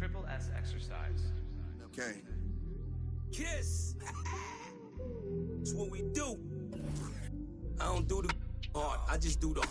Triple S exercise. Okay. Kiss! It's what we do. I don't do the hard, I just do the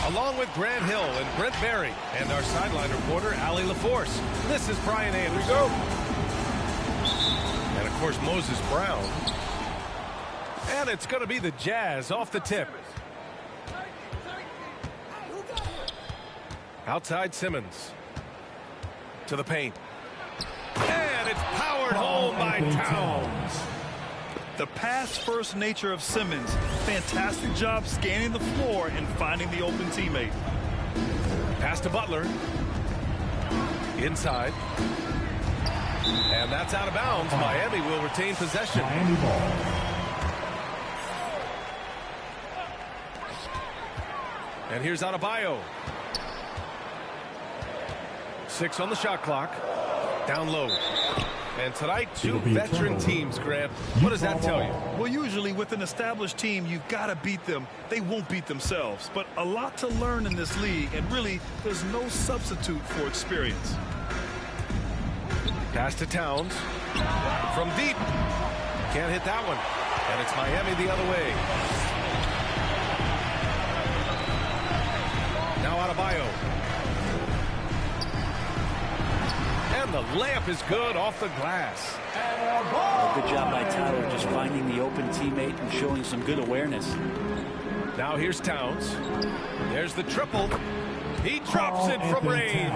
Along with Grant Hill and Brent Berry and our sideline reporter, Allie LaForce, this is Brian Anderson. Here we go. And, of course, Moses Brown. And it's going to be the Jazz off the tip. Outside Simmons. To the paint. And it's powered home by Towns. The pass-first nature of Simmons. Fantastic job scanning the floor and finding the open teammate. Pass to Butler. Inside. And that's out of bounds. Miami will retain possession. Miami ball. And here's Adebayo. 6 on the shot clock. Down low. And tonight, 2 veteran teams, Grant. What does that tell you? Well, usually with an established team, you've got to beat them. They won't beat themselves. But a lot to learn in this league, and really, there's no substitute for experience. Pass to Towns. From deep. Can't hit that one. And it's Miami the other way. Now Adebayo. And the layup is good off the glass. Good job by Tyler just finding the open teammate and showing some good awareness. Now here's Towns. There's the triple. He drops it from range.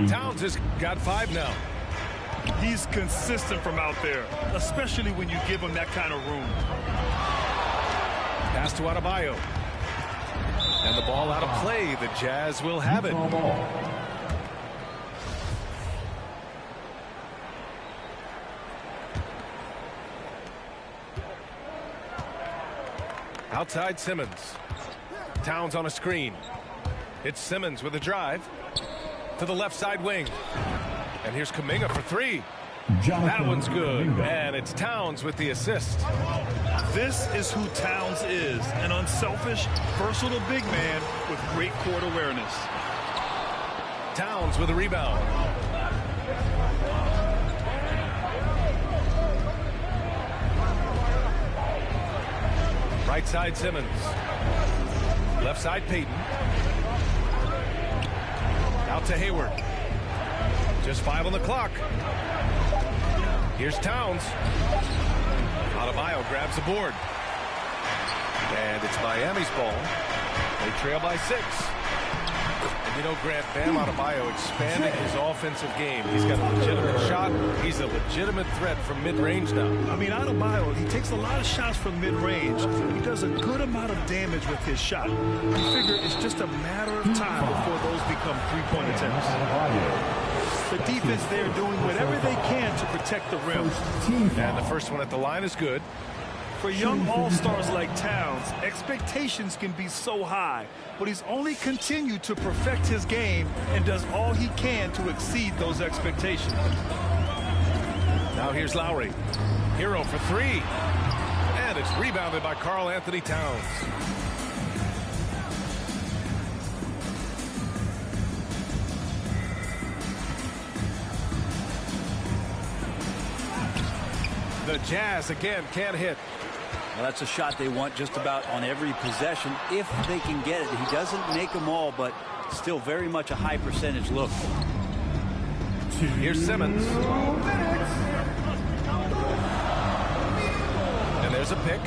Towns has got 5 now. He's consistent from out there, especially when you give him that kind of room. Pass to Adebayo. And the ball out of play. The Jazz will have it. Outside Simmons. Towns on a screen. It's Simmons with a drive. To the left side wing. And here's Kuminga for 3. That one's good. And it's Towns with the assist. This is who Towns is. An unselfish, versatile big man with great court awareness. Towns with a rebound. Right side Simmons. Left side Payton. Out to Hayward. Just 5 on the clock. Here's Towns. Adebayo grabs the board. And it's Miami's ball. They trail by 6. And you know, Grant, Bam Adebayo expanding his offensive game. He's got a legitimate shot. He's a legitimate threat from mid-range now. I mean, Adebayo, he takes a lot of shots from mid-range. He does a good amount of damage with his shot. You figure it's just a matter of time before those become three-point attempts. The defense there doing whatever they can to protect the rim. And the first one at the line is good. For young all-stars like Towns, expectations can be so high, but he's only continued to perfect his game and does all he can to exceed those expectations. Now here's Lowry. Hero for 3. And it's rebounded by Karl Anthony Towns. The Jazz again can't hit. Well, that's a shot they want just about on every possession if they can get it. He doesn't make them all, but still very much a high percentage look. Here's Simmons. And there's a pick.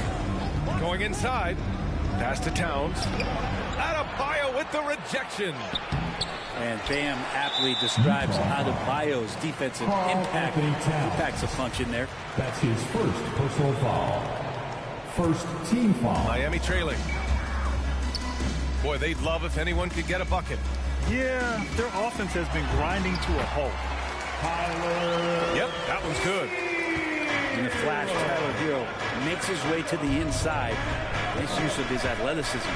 Going inside. Pass to Towns. Adebayo with the rejection. And Bam aptly describes Adebayo's defensive impact. He packs a punch in there. That's his first personal foul. First team foul. Miami trailing. Boy, they'd love if anyone could get a bucket. Yeah, their offense has been grinding to a halt. Yep, that one's good. In the flash, Tyler Hero makes his way to the inside. Nice use of his athleticism.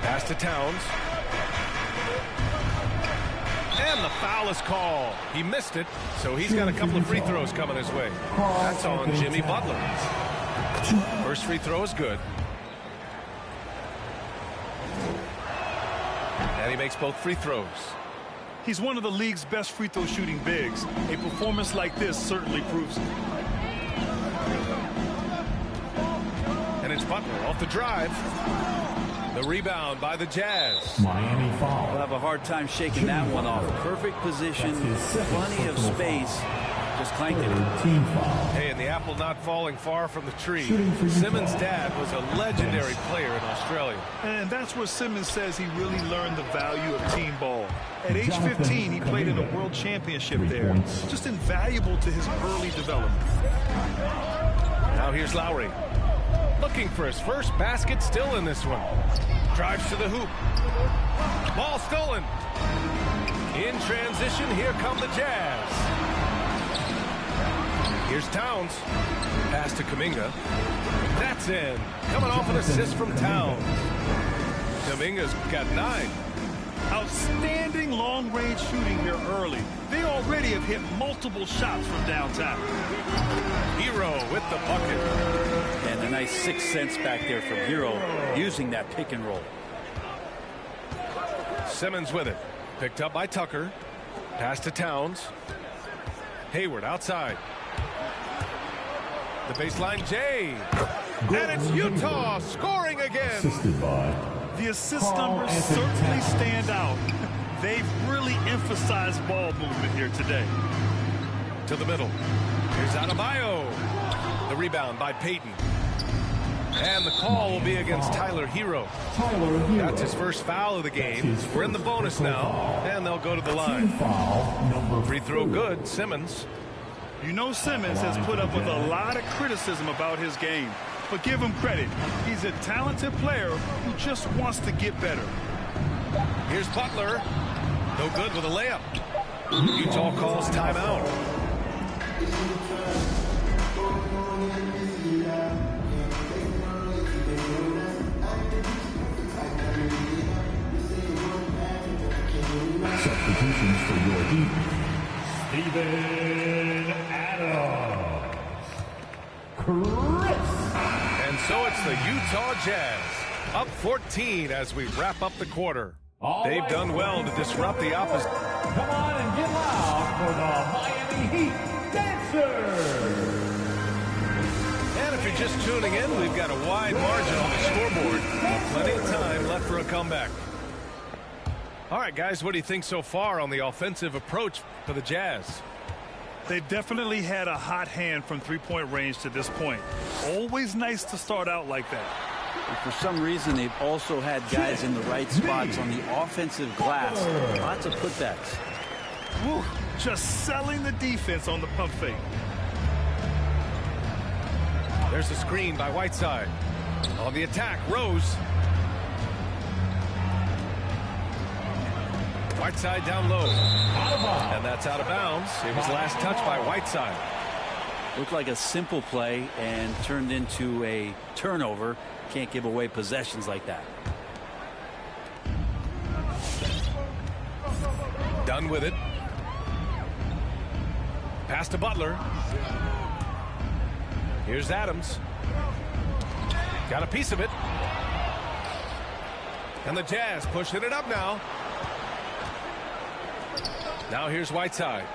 Pass to Towns. And the foul is called. He missed it, so he's got a couple of free throws coming his way. That's on Jimmy Butler. First free throw is good. And he makes both free throws. He's one of the league's best free throw shooting bigs. A performance like this certainly proves it. And it's Butler off the drive. The rebound by the Jazz. Miami foul. We'll have a hard time shaking that one off. Perfect position, plenty of space. Just clanked it. Team foul. Hey, and the apple not falling far from the tree. Simmons' dad was a legendary player in Australia. And that's where Simmons says he really learned the value of team ball. At age 15, he played in a world championship there. Just invaluable to his early development. Now here's Lowry. Looking for his first basket, still in this one. Drives to the hoop. Ball stolen. In transition, here come the Jazz. Here's Towns. Pass to Kuminga. That's in. Coming off an assist from Towns. Kuminga's got 9. Outstanding long-range shooting here early. They already have hit multiple shots from downtown. Hero with the bucket. And a nice 6 cents back there from Hero using that pick and roll. Simmons with it. Picked up by Tucker. Pass to Towns. Hayward outside. The baseline, Jay. And it's Utah scoring again. Assisted by. The assist numbers certainly stand out. They've really emphasized ball movement here today. To the middle. Here's Adebayo. The rebound by Payton. And the call will be against Tyler Hero. That's his first foul of the game. We're in the bonus now, and they'll go to the line. Free throw good, Simmons. You know Simmons has put up with a lot of criticism about his game. But give him credit. He's a talented player who just wants to get better. Here's Butler. No good with a layup. Utah calls timeout. Substitutions for your defense. Steven Adams. Chris. And so it's the Utah Jazz. Up 14 as we wrap up the quarter. They've done well to disrupt the opposition. Come on and get loud for the Miami Heat Dancers. And if you're just tuning in, we've got a wide margin on the scoreboard. Plenty of time left for a comeback. All right, guys, what do you think so far on the offensive approach for the Jazz? They definitely had a hot hand from three-point range to this point. Always nice to start out like that. And for some reason, they've also had guys in the right spots on the offensive glass. Lots of putbacks. Woo, just selling the defense on the pump fake. There's a screen by Whiteside. On the attack, Rose. Whiteside down low. And that's out of bounds. It was last touched by Whiteside. Looked like a simple play and turned into a turnover. Can't give away possessions like that. Done with it. Pass to Butler. Here's Adams. Got a piece of it. And the Jazz pushing it up now. Now here's Whiteside.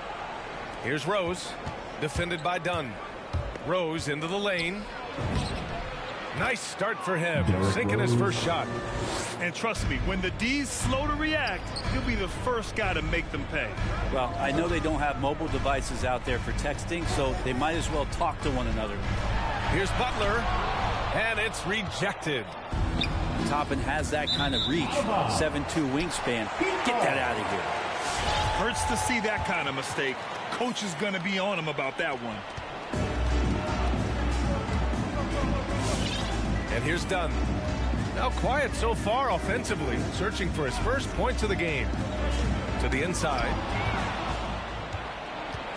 Here's Rose. Defended by Dunn. Rose into the lane. Nice start for him. Sinking his first shot. And trust me, when the D's slow to react, he'll be the first guy to make them pay. Well, I know they don't have mobile devices out there for texting, so they might as well talk to one another. Here's Butler. And it's rejected. Toppin has that kind of reach. 7'2" wingspan. Get that out of here. Hurts to see that kind of mistake. Coach is going to be on him about that one. And here's Dunn. Now quiet so far offensively. Searching for his first points of the game. To the inside.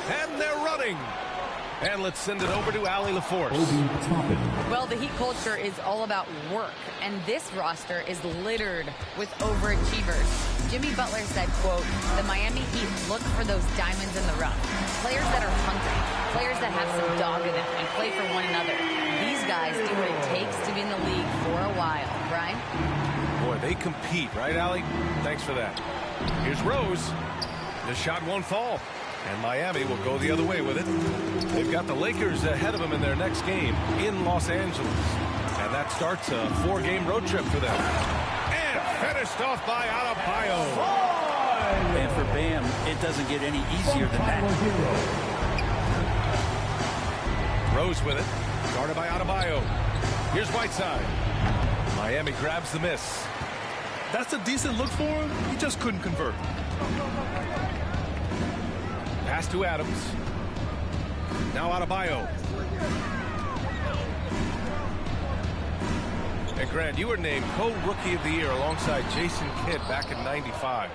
And they're running. And let's send it over to Allie LaForce. Well, the Heat culture is all about work, and this roster is littered with overachievers. Jimmy Butler said, quote, the Miami Heat look for those diamonds in the rough. Players that are hungry, players that have some dog in them and play for one another. These guys do what it takes to be in the league for a while. Brian? Boy, they compete, right, Allie? Thanks for that. Here's Rose. The shot won't fall. And Miami will go the other way with it. They've got the Lakers ahead of them in their next game in Los Angeles. And that starts a 4-game road trip for them. And finished off by Adebayo. And for Bam, it doesn't get any easier than that. Rose with it. Guarded by Adebayo. Here's Whiteside. Miami grabs the miss. That's a decent look for him. He just couldn't convert. Pass to Adams. Now Adebayo. And Grant, you were named co-rookie of the year alongside Jason Kidd back in '95.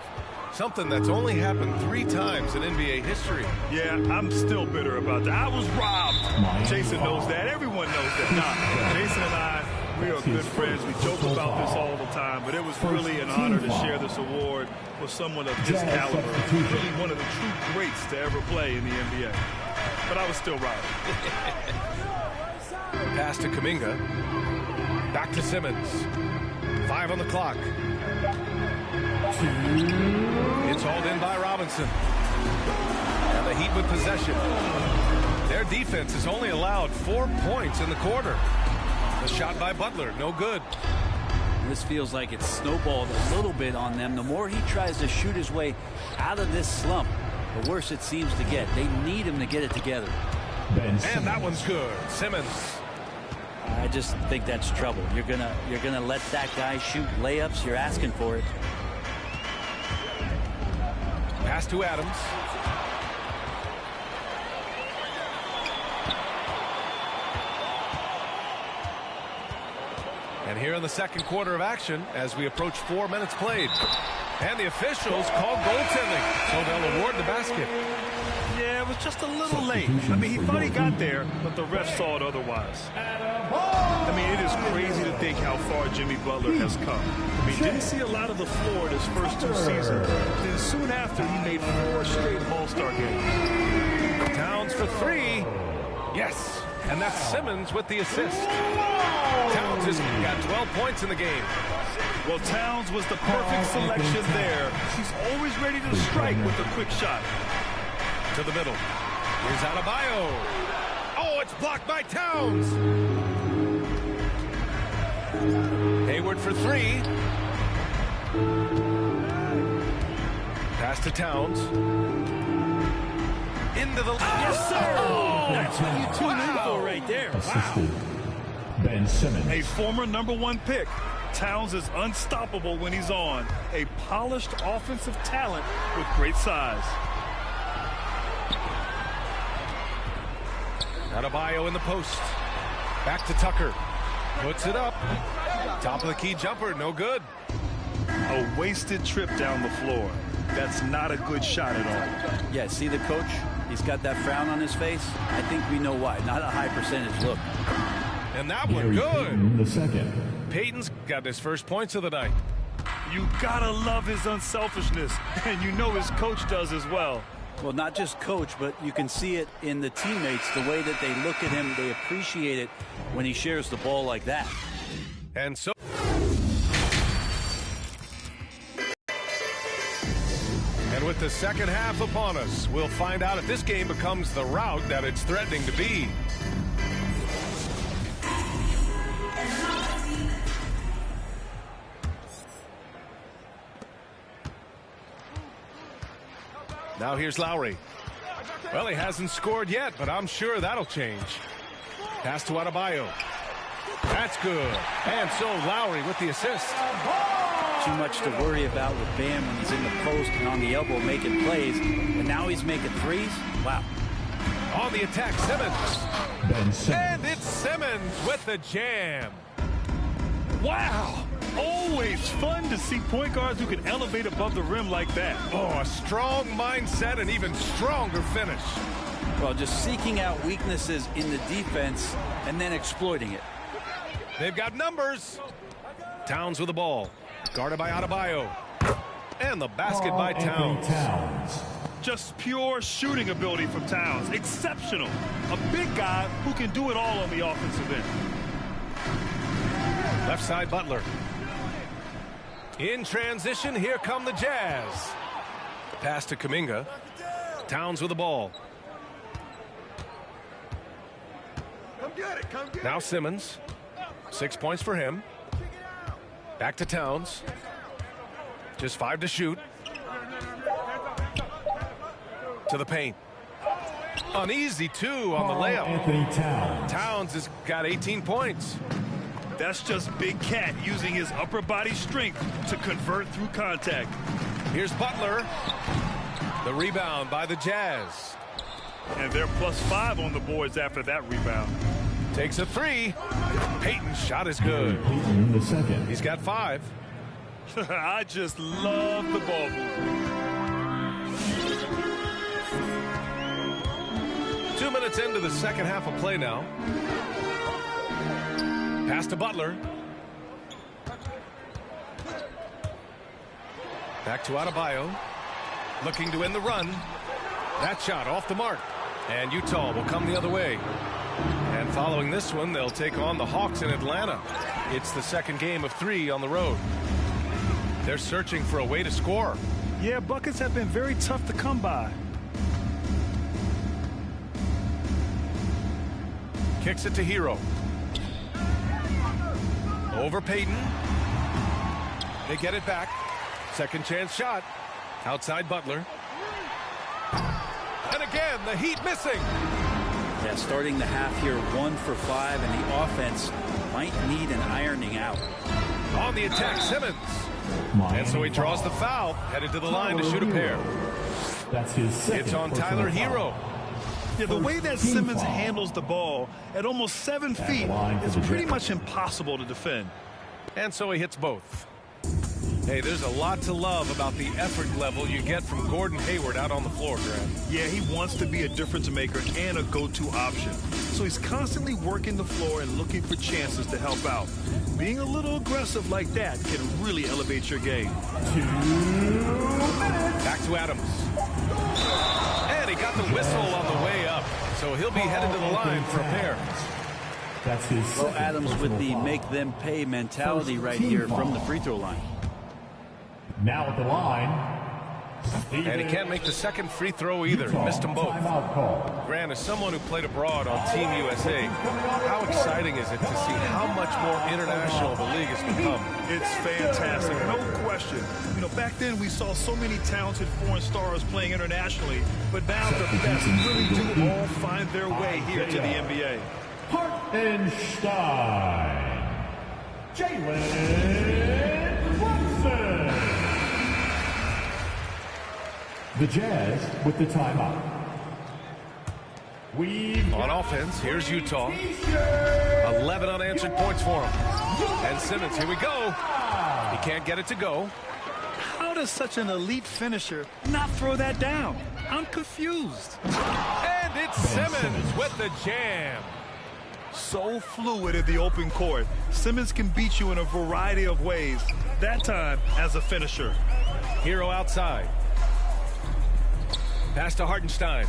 Something that's only happened 3 times in NBA history. Yeah, I'm still bitter about that. I was robbed. Jason knows that. Everyone knows that. Nah, Jason and I, we are good friends. We joke about this all the time, but it was really an honor to share this award with someone of his caliber. Really one of the true greats to ever play in the NBA. But I was still robbed. Pass to Kuminga. Back to Simmons. 5 on the clock. It's hauled in by Robinson. And the Heat with possession. Their defense has only allowed 4 points in the quarter. The shot by Butler, no good. This feels like it's snowballed a little bit on them. The more he tries to shoot his way out of this slump, the worse it seems to get. They need him to get it together. And that one's good. Simmons. I just think that's trouble. You're gonna let that guy shoot layups. You're asking for it. Pass to Adams. And here in the second quarter of action, as we approach 4 minutes played. And the officials call goaltending, so they'll award the basket. Yeah, it was just a little late. I mean, he thought he got there, but the ref saw it otherwise. I mean, it is crazy to think how far Jimmy Butler has come. I mean, didn't see a lot of the floor in his first 2 seasons. Then soon after, he made 4 straight All-Star games. Towns for 3. Yes. And that's Simmons with the assist. Towns has got 12 points in the game. Well, Towns was the perfect selection there. He's always ready to strike with a quick shot. To the middle. Here's Adebayo. Oh, it's blocked by Towns. Hayward for 3. Pass to Towns. Into the... Yes, sir! Oh! That's what you tune in for right there. Assisted. Ben Simmons. A former #1 pick. Towns is unstoppable when he's on. A polished offensive talent with great size. Adebayo in the post. Back to Tucker. Puts it up. Top of the key jumper. No good. A wasted trip down the floor. That's not a good shot at all. Yeah, see the coach? He's got that frown on his face. I think we know why. Not a high percentage look. And that one Gary good. Payton the second. Payton's got his first points of the night. You gotta love his unselfishness, and you know his coach does as well. Well, not just coach, but you can see it in the teammates, the way that they look at him. They appreciate it when he shares the ball like that. And so... And with the second half upon us, we'll find out if this game becomes the rout that it's threatening to be. Now here's Lowry. Well, he hasn't scored yet, but I'm sure that'll change. Pass to Adebayo. That's good. And so Lowry with the assist. Too much to worry about with Bam when he's in the post and on the elbow making plays. And now he's making threes. Wow. On the attack, Simmons. Ben Simmons. And it's Simmons with the jam. Wow! Always fun to see point guards who can elevate above the rim like that. Oh, a strong mindset and even stronger finish. Well, just seeking out weaknesses in the defense and then exploiting it. They've got numbers. Towns with the ball. Guarded by Adebayo. And the basket by Karl-Anthony Towns. Towns. Just pure shooting ability from Towns. Exceptional. A big guy who can do it all on the offensive end. Left side, Butler. In transition, here come the Jazz. Pass to Kuminga. Towns with the ball. Now Simmons. 6 points for him. Back to Towns. Just 5 to shoot. To the paint. An easy 2 on the layup. Karl-Anthony Towns. Towns has got 18 points. That's just Big Cat using his upper body strength to convert through contact. Here's Butler. The rebound by the Jazz. And they're +5 on the boards after that rebound. Takes a 3. Payton's shot is good. Payton the second. He's got 5. I just love the ball movement. 2 minutes into the second half of play now. Pass to Butler. Back to Adebayo. Looking to end the run. That shot off the mark. And Utah will come the other way. And following this one, they'll take on the Hawks in Atlanta. It's the second game of 3 on the road. They're searching for a way to score. Yeah, buckets have been very tough to come by. Kicks it to Hero. Over Payton. They get it back. Second chance shot. Outside Butler. And again, the Heat missing. Yeah, starting the half here 1 for 5, and the offense might need an ironing out. On the attack, Simmons. And so he draws the foul, headed to the line to shoot a pair. That's his second. It's on Tyler Hero. Yeah, the way that Simmons handles the ball at almost 7 feet is pretty much impossible to defend. And so he hits both. Hey, there's a lot to love about the effort level you get from Gordon Hayward out on the floor, Grant. Yeah, he wants to be a difference maker and a go-to option. So he's constantly working the floor and looking for chances to help out. Being a little aggressive like that can really elevate your game. 2 minutes. Back to Adams. And he got the whistle on the way up. So he'll be headed to the line for a pair. That's his Well, second Adams with the personal make foul. them pay mentality First right team here from foul. the free throw line. Now at the line, And he can't make the second free throw either. Missed them both. Grant, as someone who played abroad on Team USA, how exciting is it to see how much more international the league has become? It's fantastic, no question. You know, back then we saw so many talented foreign stars playing internationally, but now the best really do all find their way here to the NBA. Hartenstein, Jalen Brunson. The Jazz with the timeout. On offense, here's Utah. 11 unanswered points for him. And Simmons, here we go. He can't get it to go. How does such an elite finisher not throw that down? I'm confused. And it's Simmons with the jam. So fluid in the open court. Simmons can beat you in a variety of ways. That time as a finisher. Hero outside. Pass to Hartenstein.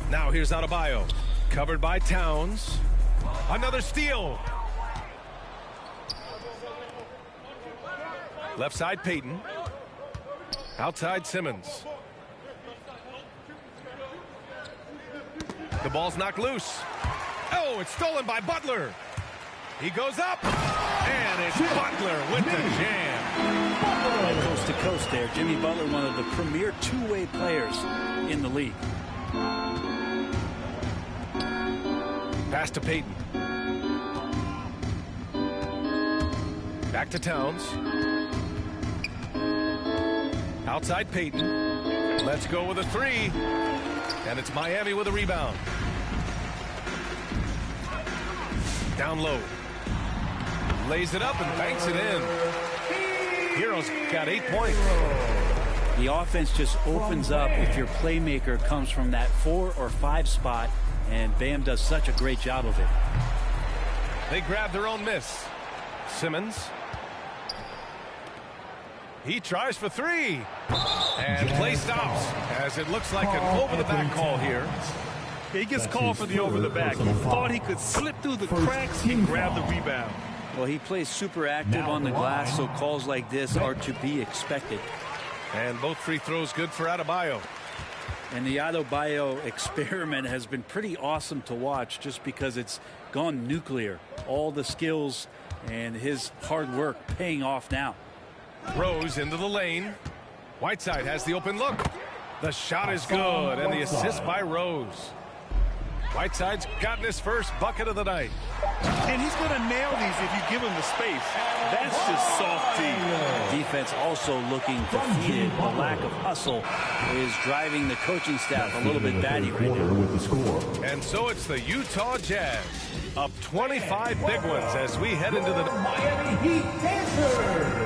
Now here's Adebayo. Covered by Towns. Another steal. Left side Payton. Outside Simmons. The ball's knocked loose. Oh, it's stolen by Butler. He goes up. And it's Butler with the jam. Coast to coast there. Jimmy Butler, one of the premier two-way players in the league. Pass to Payton. Back to Towns. Outside Payton. Let's go with a three. And it's Miami with a rebound. Down low. Lays it up and banks it in. Hero's got 8 points. The offense just opens up if your playmaker comes from that 4 or 5 spot, and Bam does such a great job of it. They grab their own miss. Simmons. He tries for three. And play stops as it looks like an over-the-back call here. He gets called for the over-the-back. He thought he could slip through the cracks and grab the rebound. Well, he plays super active on the glass, so calls like this are to be expected. And both free throws good for Adebayo. And the Adebayo experiment has been pretty awesome to watch just because it's gone nuclear. All the skills and his hard work paying off now. Rose into the lane. Whiteside has the open look. The shot is good, and the assist by Rose. Whiteside's gotten his first bucket of the night. And he's going to nail these if you give him the space. That's just soft D. Defense also looking defeated. The lack of hustle is driving the coaching staff a little bit batty right now. And so it's the Utah Jazz up 25 big ones as we head into the Miami Heat Pacers.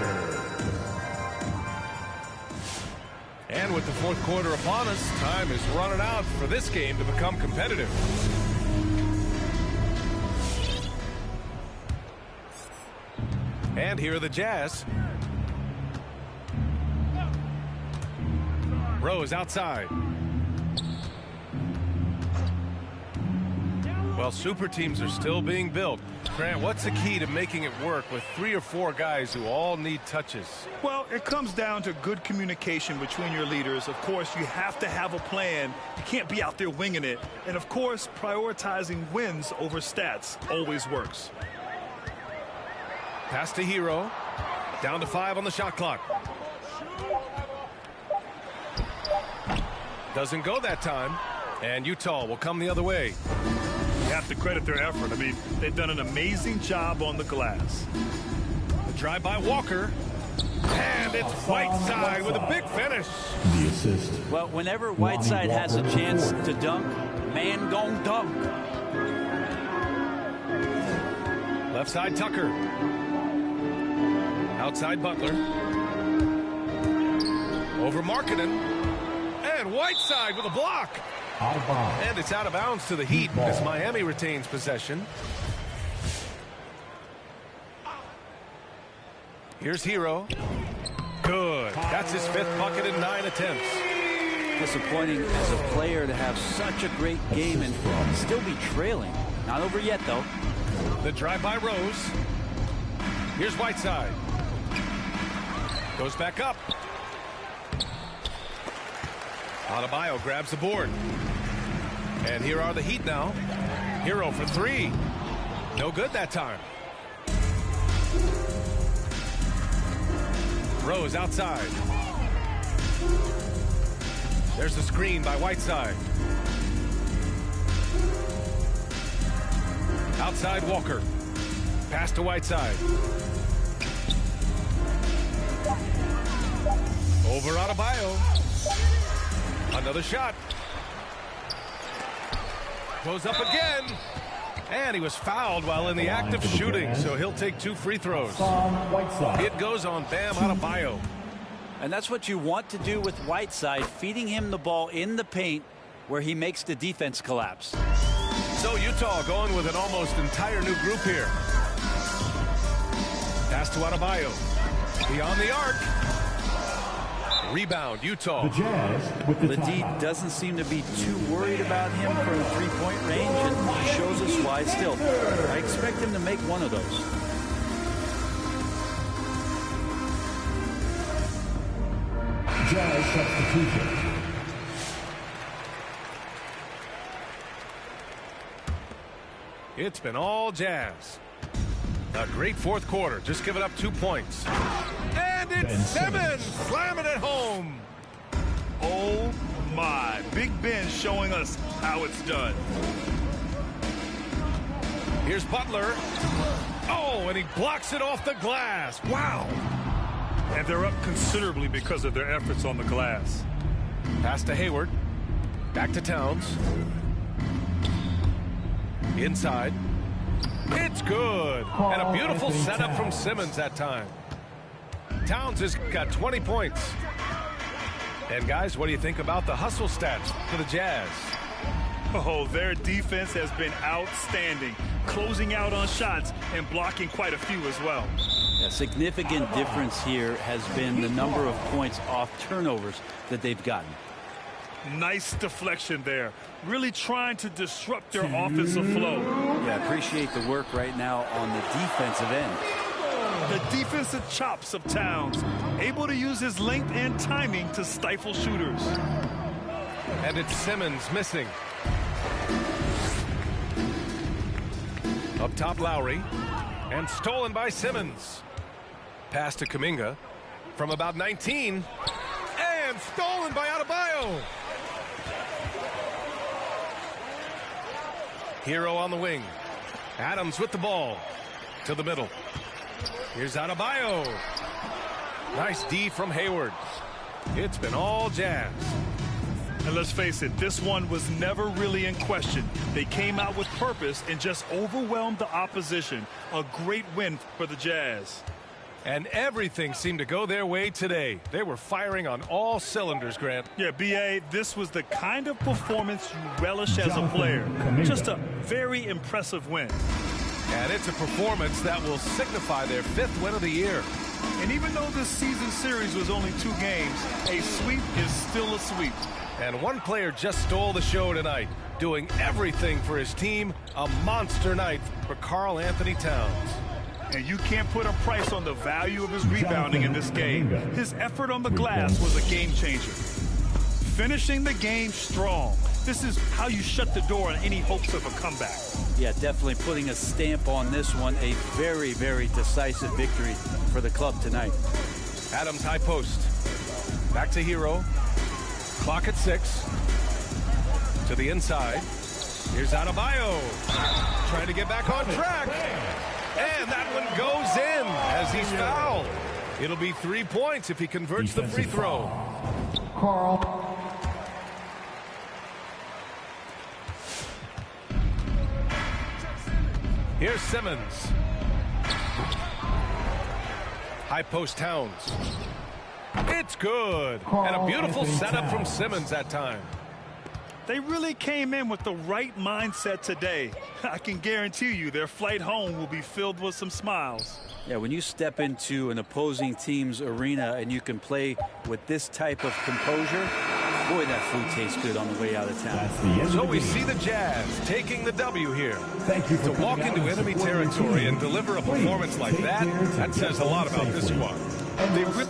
And with the fourth quarter upon us, time is running out for this game to become competitive. And here are the Jazz. Rose outside. Well, super teams are still being built. Grant, what's the key to making it work with 3 or 4 guys who all need touches? Well, it comes down to good communication between your leaders. Of course, you have to have a plan. You can't be out there winging it. And, of course, prioritizing wins over stats always works. Pass to Hero. Down to 5 on the shot clock. Doesn't go that time. And Utah will come the other way. You have to credit their effort. I mean, they've done an amazing job on the glass. The drive by Walker. And it's Whiteside with a big finish. The assist. Well, whenever Whiteside has a chance to dunk, man gon' dunk. Left side Tucker. Outside Butler. Over Markkanen. And Whiteside with a block. Out of bounds. And it's out of bounds to the Heat as Miami retains possession. Here's Hero. Good. That's his 5th bucket in 9 attempts. Disappointing as a player to have such a great game and still be trailing. Not over yet, though. The drive by Rose. Here's Whiteside. Goes back up. Adebayo grabs the board. And here are the Heat now. Hero for three. No good that time. Rose outside. There's the screen by Whiteside. Outside Walker. Pass to Whiteside. Over Adebayo. Another shot. Goes up again. And he was fouled while in the act of shooting, so he'll take 2 free throws. It goes on Bam Adebayo. And that's what you want to do with Whiteside, feeding him the ball in the paint where he makes the defense collapse. So Utah going with an almost entire new group here. Pass to Adebayo. Beyond the arc. Rebound, Utah. Ledee doesn't seem to be too worried about him from a three-point range, and he shows us why still. I expect him to make one of those. Jazz substitution. It's been all Jazz. A great fourth quarter, just giving up 2 points. And it's Simmons slamming it home. Oh my, Big Ben showing us how it's done. Here's Butler. Oh, and he blocks it off the glass. Wow. And they're up considerably because of their efforts on the glass. Pass to Hayward. Back to Towns. Inside. It's good. And a beautiful setup from Simmons that time. Towns has got 20 points. And guys, what do you think about the hustle stats for the Jazz? Oh, their defense has been outstanding, closing out on shots and blocking quite a few as well. A significant difference here has been the number of points off turnovers that they've gotten. Nice deflection there, really trying to disrupt their offensive flow. Yeah, appreciate the work right now on the defensive end. The defensive chops of Towns, able to use his length and timing to stifle shooters. And it's Simmons missing. Up top, Lowry. And stolen by Simmons. Pass to Kuminga from about 19. And stolen by Adebayo. Hero on the wing. Adams with the ball. To the middle. Here's Adebayo. Nice D from Hayward. It's been all Jazz. And let's face it, this one was never really in question. They came out with purpose and just overwhelmed the opposition. A great win for the Jazz. And everything seemed to go their way today. They were firing on all cylinders, Grant. Yeah, B.A., this was the kind of performance you relish as a player. Just a very impressive win. And it's a performance that will signify their 5th win of the year. And even though this season series was only 2 games, a sweep is still a sweep. And one player just stole the show tonight, doing everything for his team. A monster night for Karl Anthony Towns. And you can't put a price on the value of his rebounding in this game. His effort on the glass was a game changer. Finishing the game strong. This is how you shut the door on any hopes of a comeback. Yeah, definitely putting a stamp on this one. A very, very decisive victory for the club tonight. Adams high post. Back to Hero. Clock at 6. To the inside. Here's Adebayo. Trying to get back on track. And that one goes in as he's fouled. It'll be 3 points if he converts the free throw. Karl. Here's Simmons. High post Towns. It's good. And a beautiful setup from Simmons that time. They really came in with the right mindset today. I can guarantee you their flight home will be filled with some smiles. Yeah, when you step into an opposing team's arena and you can play with this type of composure, boy, that food tastes good on the way out of town. So we see the Jazz taking the W here. Thank you to walk into enemy territory and deliver a performance like that says a lot about this squad. They really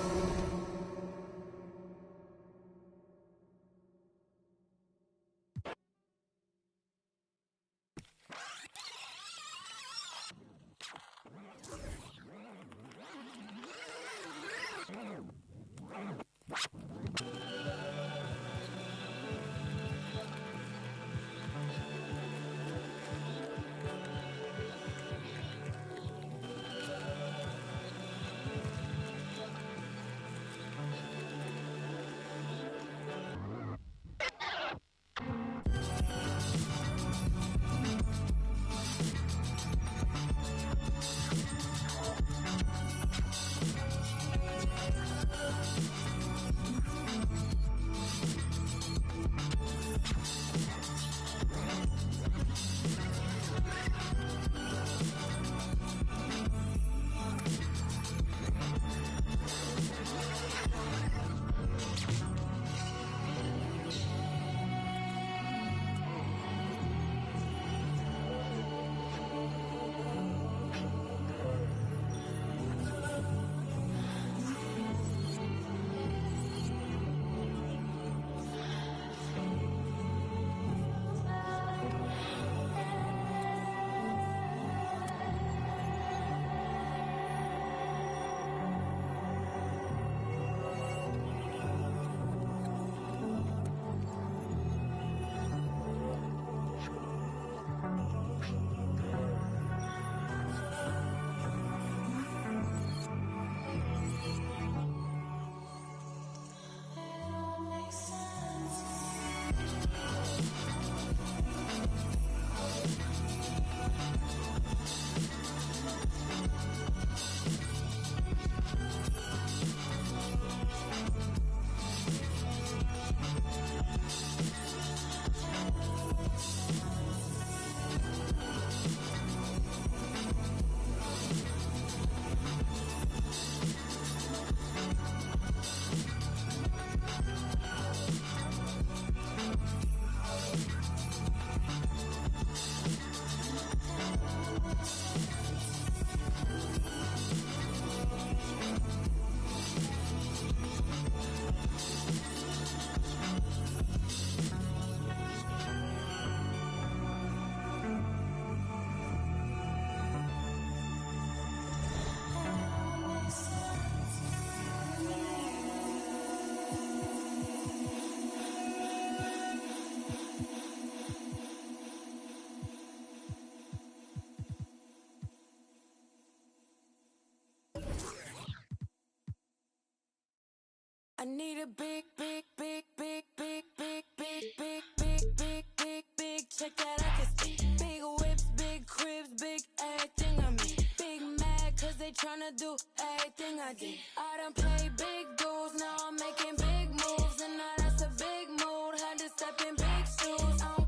I need a big, big, big, big, big, big, big, big, big, big, big, big check that I can see. Big whips, big cribs, big everything I mean. Big mad cause they tryna do everything I did. I done paid big dues, now I'm making big moves. And now that's a big mood, had to step in big shoes. I don't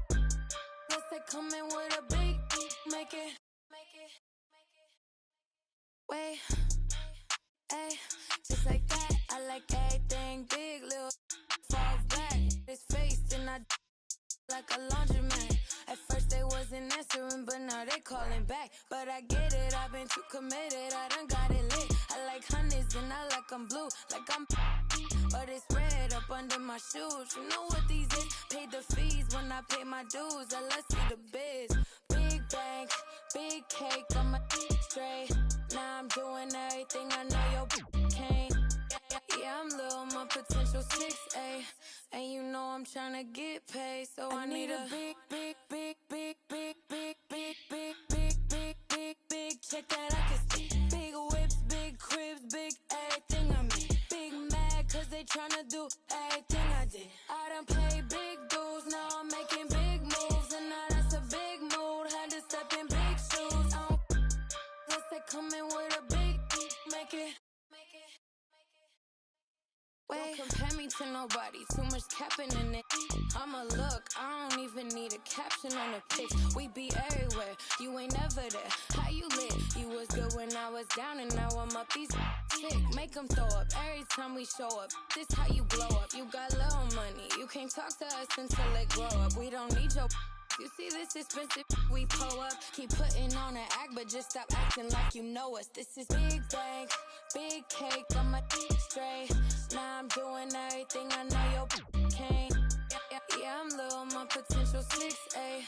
guess they coming with a big, make it, wait, ayy, just like that. I like everything big, little fall back. His face and I like a laundromat. At first they wasn't answering, but now they calling back. But I get it, I've been too committed, I done got it lit. I like honeys and I like them blue, like I'm but it's red up under my shoes. You know what these is? Paid the fees when I pay my dues. Let's see the biz. Big bank, big cake, I'm a straight. Now I'm doing everything I know your can't. Yeah, I'm little, my potential 6A. And you know I'm tryna get paid, so I need a big, big, big, big, big, big, big, big, big, big, big, big check that I can see. Big whips, big cribs, big everything I mean. Big mad cause they tryna do everything I did. I done paid big dues, now I'm making big moves. And now that's a big mood, had to step in big shoes. I don't guess they coming with a big, make it. Don't compare me to nobody, too much capping in it. I'ma look, I don't even need a caption on the pics. We be everywhere, you ain't never there. How you lit? You was good when I was down and now I'm up. These sick, make them throw up every time we show up. This how you glow up, you got little money. You can't talk to us until it grow up. We don't need your you see this expensive we pull up. Keep putting on an act, but just stop acting like you know us. This is big bank, big cake, I'm a straight. Now I'm doing everything I know your can't. Yeah, I'm little, my potential 6A.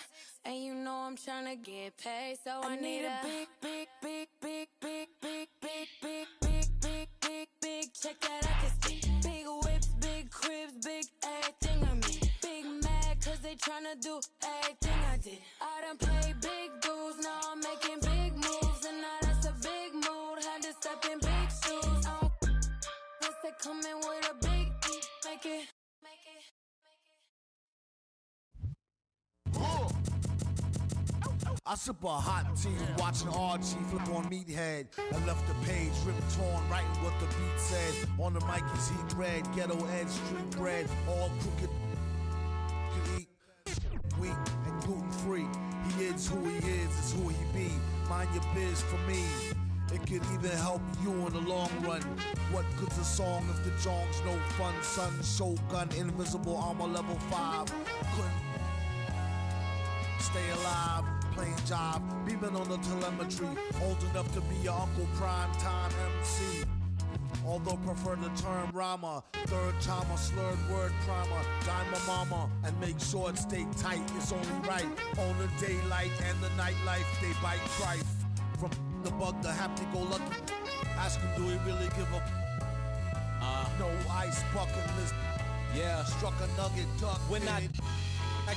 And you know I'm tryna get paid, so I need a big, big, big, big, big, big, big, big, big, big, big, big check that I can see. Big whips, big cribs, big everything I mean. Big mad cause they tryna do everything I did. I done paid big dues, now I'm making big moves. And now that's a big mood, had to step in big shoes. I don't guess they coming with a big, make it. I sip a hot tea, watching Archie flip on Meathead. I left the page ripped torn, writing what the beat said. On the mic is heat red, ghetto edge, street bread, all crooked. Eat. mind your biz for me. It could even help you in the long run. What good's a song if the jong's no fun? Son, Shogun, invisible armor level 5. Couldn't stay alive, playing job, beaming on the telemetry. Old enough to be your Uncle Prime Time MC. Although prefer the term rama, third time a slurred word primer. Dime my mama and make sure it stay tight. It's only right on the daylight and the nightlife. They bite trife. From the bug, the happy-go-lucky. Ask him, do he really give a no ice bucket list? Yeah, struck a nugget duck. When I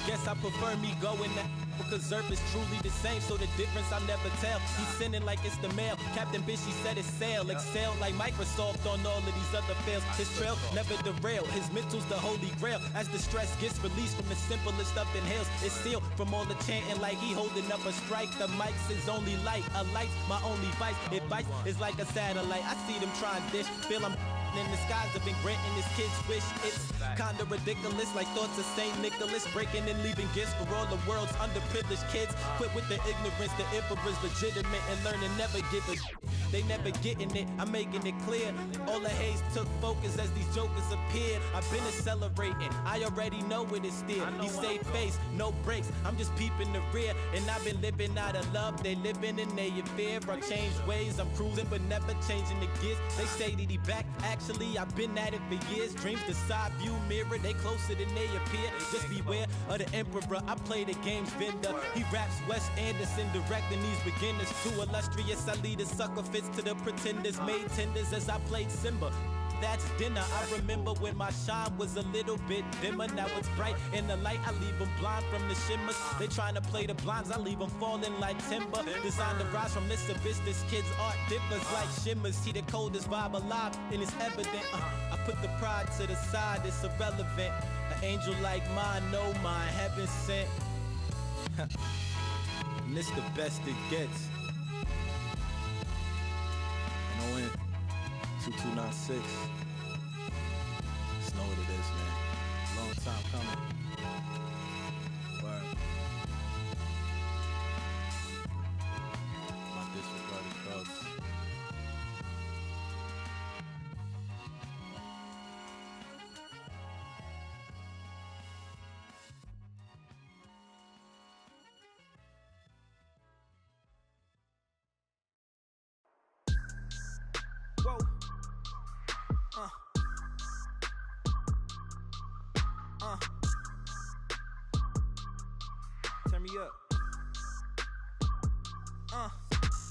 guess I prefer me going that because Zerp is truly the same, so the difference I'll never tell. He's sending like it's the mail. Captain Bishy said it's sail. Excel like Microsoft on all of these other fails. His trail never derail. His mental's the holy grail. As the stress gets released from the simplest of inhales, it's sealed from all the chanting like he holding up a strike. The mic's his only light. A light's my only vice. Advice is like a satellite. I see them trying dish. Feel I'm in the skies have been granting his kids wish. It's kinda ridiculous, like thoughts of St. Nicholas, breaking and leaving gifts for all the world's underprivileged kids. Quit with the ignorance, the emperor's legitimate and learning never give a they never getting it, I'm making it clear. All the haze took focus as these jokers appeared. I've been accelerating, I already know it is still. He stay face, no brakes, I'm just peeping the rear. And I've been living out of love, they living in their fear. I changed ways, I'm cruising but never changing the gears. They say that he back, actually I've been at it for years. Dreams the side view mirror, they closer than they appear. Just beware of the emperor, I play the game's vendor. He raps Wes Anderson, directing these beginners. Too illustrious, I lead a sucker fits to the pretenders. Made tenders as I played Simba. That's dinner. I remember when my shine was a little bit dimmer. Now it's bright in the light. I leave them blind from the shimmers. They trying to play the blinds. I leave them falling like timber. Designed to rise from this abyss. This kid's art differs like shimmers. See the coldest vibe alive and it's evident. I put the pride to the side. It's irrelevant. An angel like mine, no mine, heaven sent. And this the best it gets. And ON 2296. Just know what it is, man. Long time coming. Word. My disregarded thugs. Whoa. Turn me up.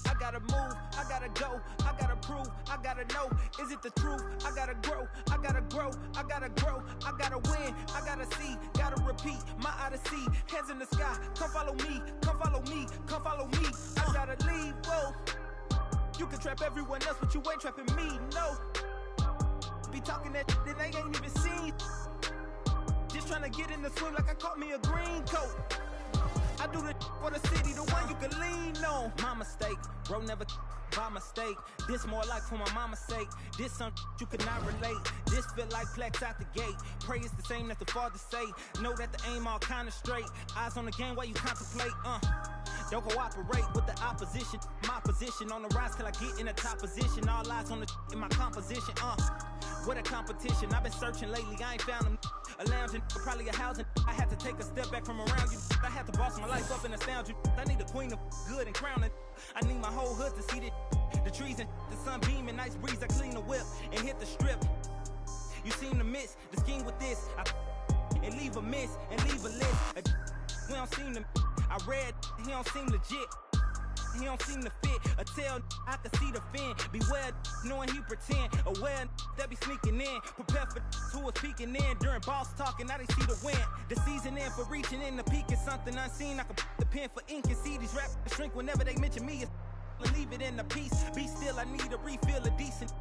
I gotta move, I gotta go, I gotta prove, I gotta know, is it the truth? I gotta grow, I gotta grow, I gotta grow, I gotta win, I gotta see, gotta repeat, my odyssey, hands in the sky, come follow me, come follow me, come follow me, I gotta leave, whoa. You can trap everyone else, but you ain't trapping me, no. Be talking that shit that they ain't even seen. Just trying to get in the swim like I caught me a green coat. I do the for the city, the one you can lean on. My mistake, bro, never by mistake. This more like for my mama's sake. This something you could not relate. This feel like plex out the gate. Pray it's the same that the father say. Know that the aim all kinda straight. Eyes on the game while you contemplate, Don't cooperate with the opposition. My position on the rise till I get in the top position. All eyes on the in my composition, What a competition, I've been searching lately, I ain't found them. A lounging, probably a housing. I had to take a step back from around you. I had to boss my life up and astound you. I need a queen of good and crowning. I need my whole hood to see the trees and the sun beaming, nice breeze. I clean the whip and hit the strip. You seem to miss the scheme with this. And leave a miss and leave a list. We don't seem to. I read, he don't seem legit. He don't seem to fit. A tail, I can see the fin. Beware, knowing he pretend. Aware, that be sneaking in. Prepare for who was peeking in. During boss talking, now they see the win. The season in for reaching in the peak is something unseen. I can put the pen for ink and see these rappers shrink whenever they mention me. Leave it in the peace. Be still, I need a refill of decent.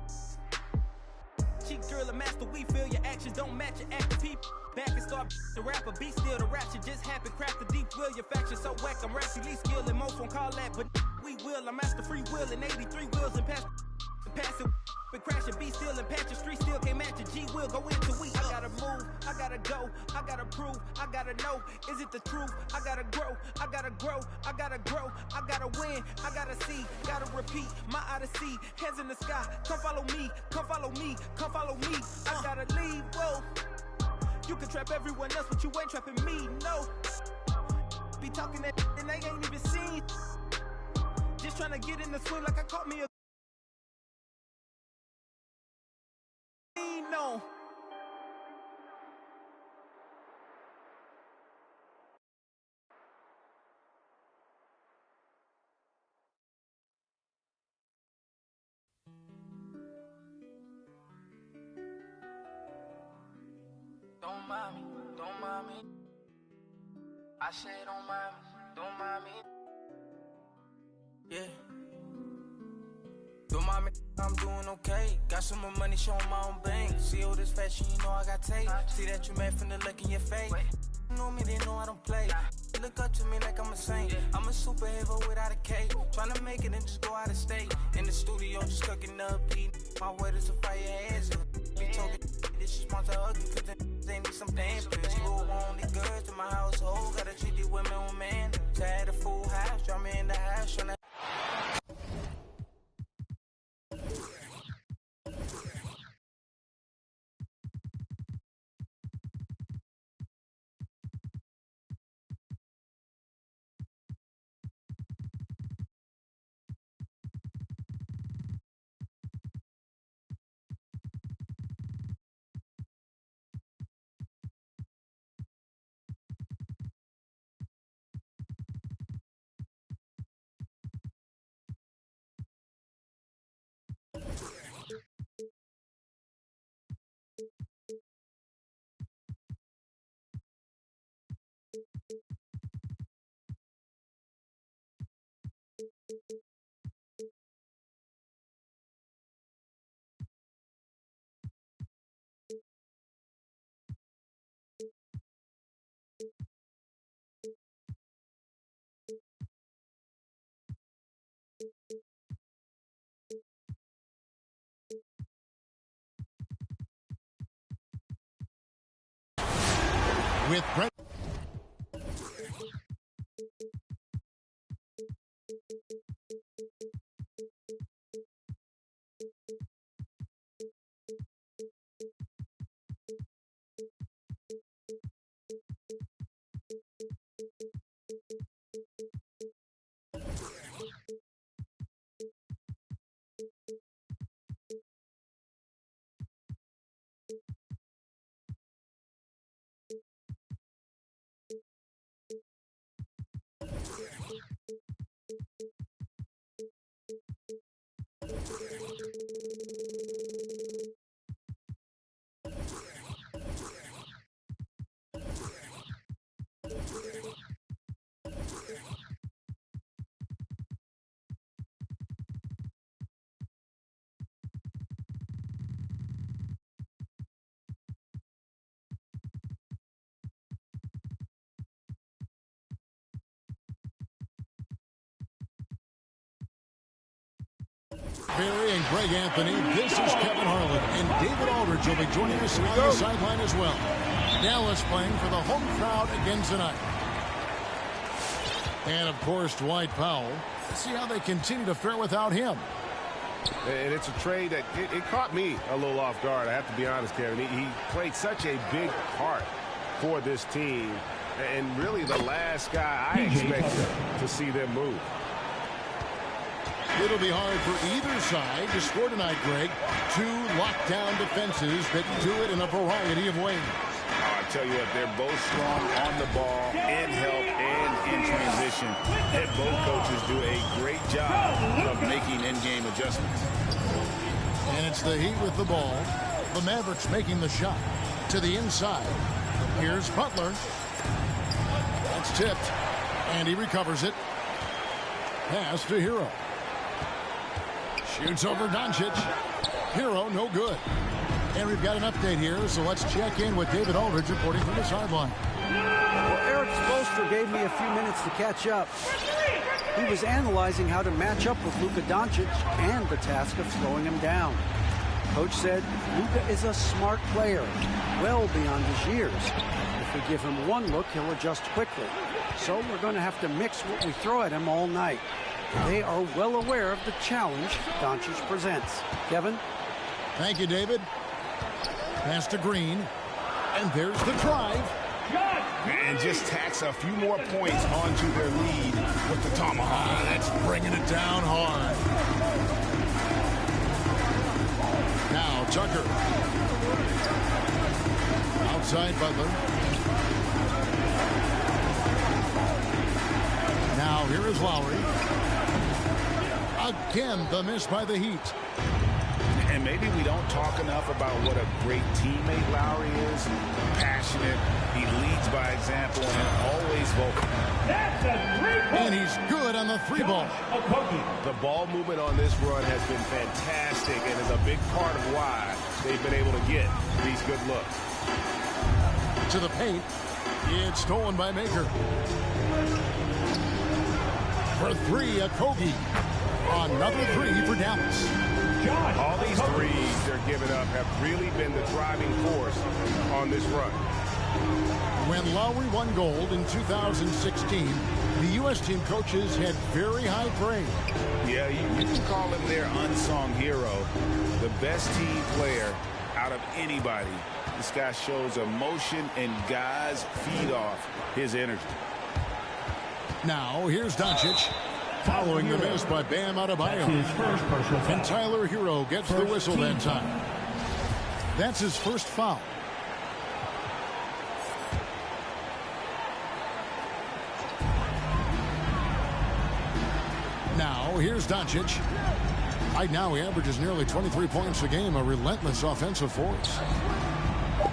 Cheek drill a master, we feel your actions don't match your active people. Back and start the rapper, be still the rap shit just happened. Craft the deep will, your faction so whack. I'm rationally skilled and most won't call that, but we will. I master free will and 83 wheels and past pass it. Been crashing, be still and patch the street, still can't match a G. Will go into week. I gotta move, I gotta go, I gotta prove, I gotta know. Is it the truth? I gotta grow, I gotta grow, I gotta grow, I gotta win, I gotta see, gotta repeat my odyssey. Hands in the sky, come follow me, come follow me, come follow me. I gotta leave, whoa. You can trap everyone else, but you ain't trapping me, no. Be talking that and they ain't even seen. Just trying to get in the swing like I caught me a no. Don't mind me, don't mind me. I say don't mind me, don't mind me. Yeah. Don't mind me, I'm doing okay. Got some more money, showing my own bank. See all this fashion, you know I got tape. See that you mad from the look in your face. You know me, they know I don't play. Look up to me like I'm a saint. I'm a superhero without a cape. Tryna make it and just go out of state. In the studio, just cooking up beat. My word is a fire ass. Be talking this is monster ugly, cause they need some damn bitch. You only girls in my household. Gotta treat these women with man. Tired of full house, draw me in the house. Tryna with Brett. Perry and Greg Anthony. This is Kevin Harlan, and David Aldridge will be joining us on the sideline as well. Dallas playing for the home crowd again tonight. And, of course, Dwight Powell. Let's see how they continue to fare without him. And it's a trade that it caught me a little off guard, I have to be honest, Kevin. He played such a big part for this team, and really the last guy I expected to see them move. It'll be hard for either side to score tonight, Greg. Two lockdown defenses that do it in a variety of ways. I tell you what, they're both strong on the ball, in help, and in transition. And both coaches do a great job of making in-game adjustments. And it's the Heat with the ball. The Mavericks making the shot to the inside. Here's Butler. That's tipped. And he recovers it. Pass to Hero. Shoots over Doncic. Hero, no good. And we've got an update here, so let's check in with David Aldridge reporting from the sideline. Well, Eric Spoelstra gave me a few minutes to catch up. He was analyzing how to match up with Luka Doncic and the task of slowing him down. Coach said Luka is a smart player, well beyond his years. If we give him one look, he'll adjust quickly. So we're going to have to mix what we throw at him all night. They are well aware of the challenge Doncic presents. Kevin? Thank you, David. Pass to Green. And there's the drive. And just tacks a few more points onto their lead with the tomahawk. That's bringing it down hard. Now Tucker. Outside Butler. Now here is Lowry. Again, the miss by the Heat. And maybe we don't talk enough about what a great teammate Lowry is. Passionate. He leads by example and always vocal. That's a three-point. And he's good on the three ball. The ball movement on this run has been fantastic and is a big part of why they've been able to get these good looks. To the paint. It's stolen by Maker. For three, Okogie. Another three for Dallas. All these threes they're giving up have really been the driving force on this run. When Lowry won gold in 2016, the U.S. team coaches had very high praise. Yeah, you can call him their unsung hero, the best team player out of anybody. This guy shows emotion, and guys feed off his energy. Now, here's Doncic. Following the miss by Bam Adebayo. And Tyler Hero gets the whistle that time. That's his first foul. Now, here's Doncic. Right now, he averages nearly 23 points a game, a relentless offensive force.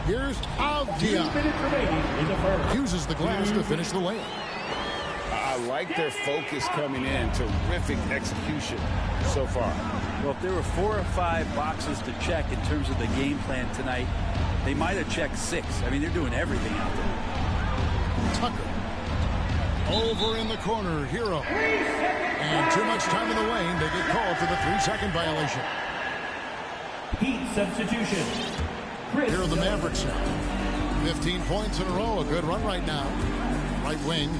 Here's Avdia. Uses the glass to finish the layup. I like their focus coming in. Terrific execution so far. Well, if there were 4 or 5 boxes to check in terms of the game plan tonight, they might have checked 6. I mean, they're doing everything out there. Tucker. Over in the corner, Hero. And too much time in the lane. They get called for the 3-second violation. Heat substitution. Here are the Mavericks now. 15 points in a row. A good run right now. Right wing.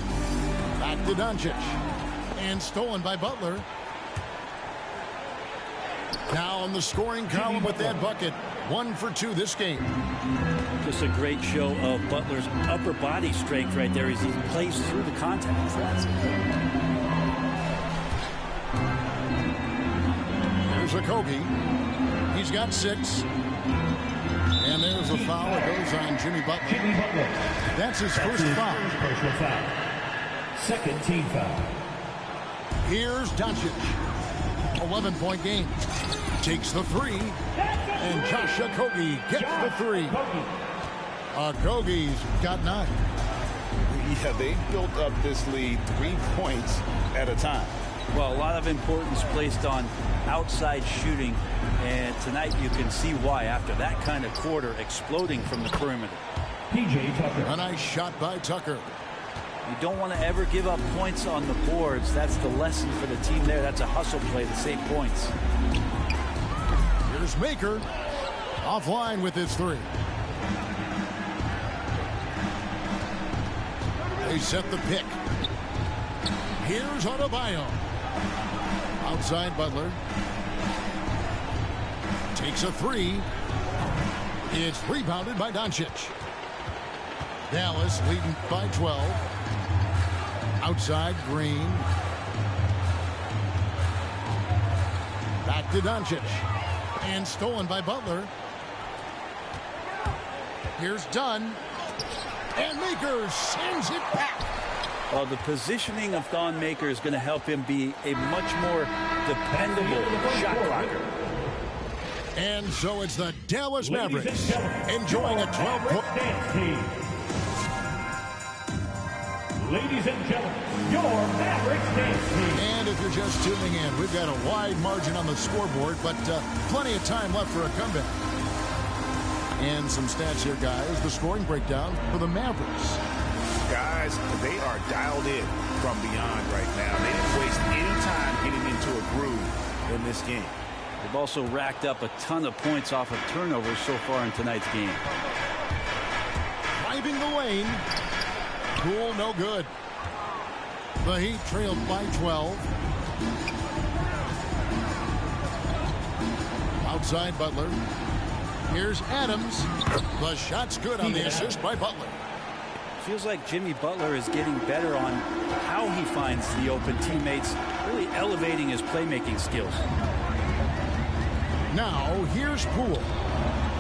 Back to Doncic. And stolen by Butler. Now on the scoring column with that bucket. 1 for 2 this game. Just a great show of Butler's upper body strength right there as he plays through the contact. There's Okogie. He's got 6. And there's a foul that goes on Jimmy Butler. That's his first foul. Personal foul. Second team foul. Here's Doncic. 11-point game. Takes the 3. And Josh Okogie gets the 3. Okogie's got 9. Yeah, they built up this lead 3 points at a time. Well, a lot of importance placed on outside shooting, and tonight you can see why after that kind of quarter exploding from the perimeter. PJ Tucker. A nice shot by Tucker. You don't want to ever give up points on the boards. That's the lesson for the team there. That's a hustle play to save points. Here's Maker. Offline with his 3. They set the pick. Here's Adebayo. Outside Butler. Takes a 3. It's rebounded by Doncic. Dallas leading by 12. Outside Green. Back to Doncic. And stolen by Butler. Here's Dunn. And Maker sends it back. Well, the positioning of Thon Maker is going to help him be a much more dependable shot blocker. And so it's the Dallas Mavericks enjoying a 12-point dance team. Ladies and gentlemen, your Mavericks dance team. And if you're just tuning in, we've got a wide margin on the scoreboard, but plenty of time left for a comeback. And some stats here, guys. The scoring breakdown for the Mavericks. Guys teammates, they are dialed in from beyond right now. They didn't waste any time getting into a groove in this game. They've also racked up a ton of points off of turnovers so far in tonight's game. Driving the lane. Poole, no good. The Heat trailed by 12. Outside Butler. Here's Adams. The shot's good on the assist by Butler. Feels like Jimmy Butler is getting better on how he finds the open teammates, really elevating his playmaking skills. Now here's Poole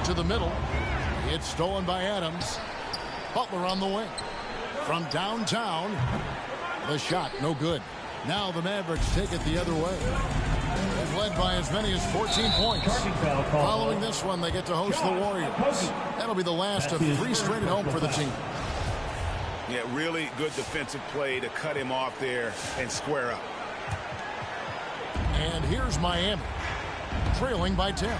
to the middle. It's stolen by Adams. Butler on the wing. From downtown, the shot no good. Now the Mavericks take it the other way. They've led by as many as 14 points. Following this one, they get to host the Warriors. That'll be the last of 3 straight at home for the team. Yeah, really good defensive play to cut him off there and square up. And here's Miami, trailing by 10.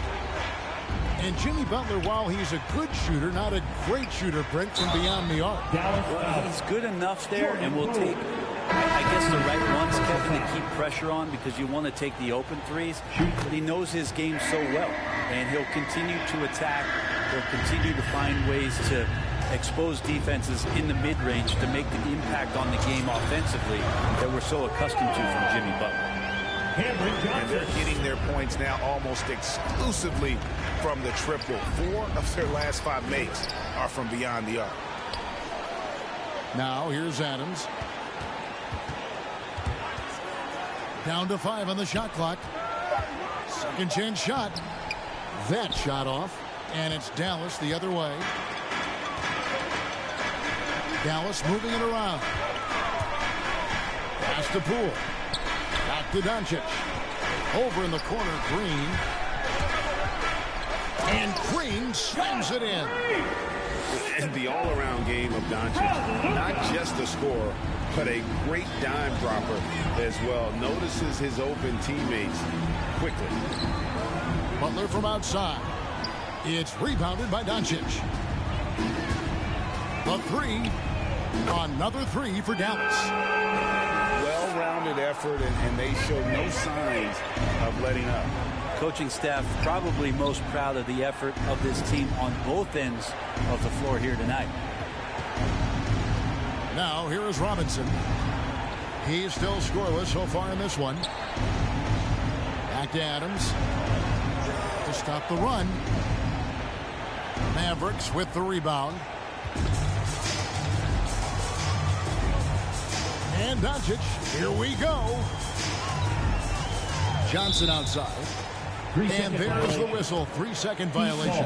And Jimmy Butler, while he's a good shooter, not a great shooter, Brent, from beyond the arc. Well, he's good enough there, and will take, I guess, the right ones, Kevin, to keep pressure on, because you want to take the open threes. But he knows his game so well, and he'll continue to attack. He'll continue to find ways to expose defenses in the mid-range to make the impact on the game offensively that we're so accustomed to from Jimmy Butler. And they're getting their points now almost exclusively from the triple. 4 of their last 5 makes are from beyond the arc. Now here's Adams. Down to 5 on the shot clock. Second chance shot. That shot off. And it's Dallas the other way. Dallas moving it around. Pass to Poole. Back to Doncic. Over in the corner, Green. And Green slams it in. And the all-around game of Doncic, not just a scorer, but a great dime dropper as well. Notices his open teammates quickly. Butler from outside. It's rebounded by Doncic. The 3. Another 3 for Dallas. Well-rounded effort, and they show no signs of letting up. Coaching staff probably most proud of the effort of this team on both ends of the floor here tonight. Now here is Robinson. He's still scoreless so far in this one. Back to Adams to stop the run. Mavericks with the rebound. And Doncic, here we go. Johnson outside. And there's the whistle, 3-second violation.